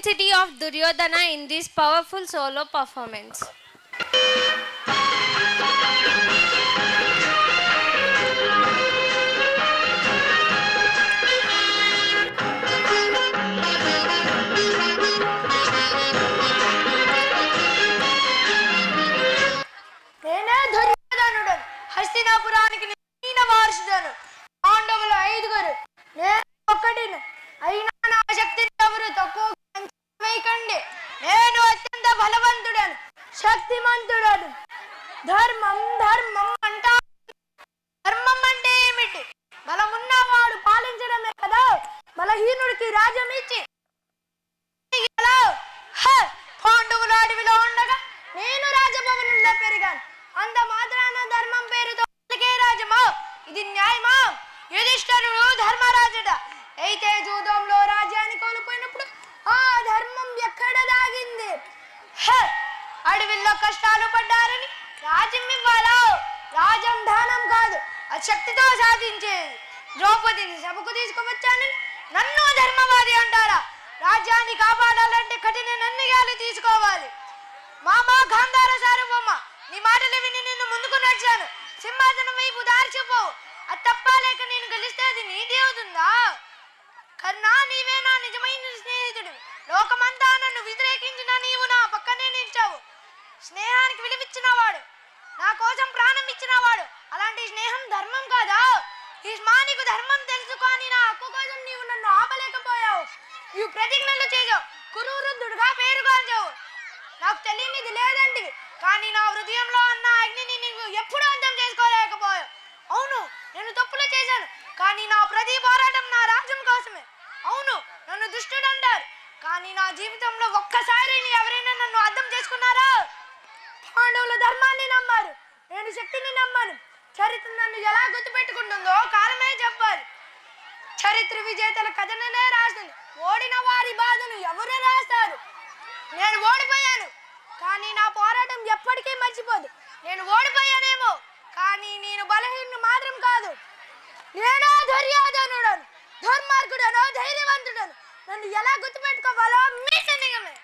intensity of Duryodhana in this powerful solo performance. నేనే దుర్యోధనుడు, హస్తినాపురానికి నేను వారసుడను. పాండవులు 5గురు, నేను ఒక్కడిని. అయినా నా శక్తిని ఎవరు తక్కువ వేయకండి. నేను అత్యంత బలవంతుడను, శక్తిమంతుడను. ధర్మం ధర్మం అంటా. ధర్మం అంటే ఏమిటి? బలమున్నవాడు పాలించడమే కదా. బలహీనుడికి రాజ్యం ఇచ్చి పాండవులు అడవిలో ఉండగా నేను రాజభవనంలో పెరిగాను. అంత మాత్రాన ధర్మం పేరుతో రాజమా? ఇది న్యాయమా? యుధిష్ఠిరుడు ధర్మరాజుడ. అయితే జూదంలో రాజ్యాన్ని కోల్పోయినప్పుడు ఆ ధర్మం ఎక్కడ దాగింది? అడవిలో కష్టాలు పడ్డారని రాజ్యం ఇవ్వాలా? రాజ్యం దానం కాదు, అది శక్తితో సాధించేది. ద్రౌపదిని సభకు తీసుకువచ్చానని నన్ను ధర్మవాది అంటారా? రాజ్యాన్ని కాపాడాలంటే కఠిన నిర్ణయాలు తీసుకోవాలి. మామ గాంధార సార్వభౌమ, నీ మాటలు విని నిన్ను ముందుకు నడిచాను. సింహాసనం వైపు దారి చెప్పవు. అది తప్ప లేక నేను గెలిస్తే అది నీది అవుతుందా? కర్ణా, నీవే నా నిజమైన స్నేహితుడు. లోకమంతా నన్ను వ్యతిరేకించిన నీవు నా పక్కనే నిలిచావు. స్నేహానికి విలువిచ్చినవాడు, నా కోసం ప్రాణం ఇచ్చినవాడు. అలాంటి స్నేహం ధర్మం కాదా? ఈ నీకు ధర్మం తెలుసు, కానీ నా హక్కు కోసం నీవు నన్ను ఆపలేకపోయావు. నీవు ప్రతిజ్ఞలు చేసావు, కురువృద్ధుడుగా పేరుగాంచావు. నాకు తెలియనిది లేదండి, కానీ నా హృదయంలో ఉన్న అగ్నిని నీవు ఎప్పుడూ అర్థం చేసుకోలేకపోయావు. అవును, నేను తప్పులు చేశాను, కానీ నా ప్రతి పోరాటం నా రాజ్యం కోసమే. అవును, నన్ను దుష్టుడు అంటారు, కానీ నా జీవితంలో ఒక్కసారి ఎవరైనా నన్ను అర్థం చేసుకున్నారా? పాండవులు ధర్మాన్ని నమ్మారు, నేను శక్తిని నమ్మాను. చరిత్ర నన్ను ఎలా గుర్తుపెట్టుకుంటుందో కాలమే చెప్పాలి. చరిత్ర విజేతల కథననే రాస్తుంది, ఓడిన వారి బాధను ఎవరు రాస్తారు? నేను ఓడిపోయాను, కానీ నా పోరాటం ఎప్పటికీ మర్చిపోదు. నేను ఓడిపోయానేమో, కానీ నేను బలహీనుడు మాత్రం కాదు. నేనో దుర్యోధనుడను, దుర్మార్గుడను, ధైర్యవంతుడను. నన్ను ఎలా గుర్తుపెట్టుకోవాలో మీ సందేహమే.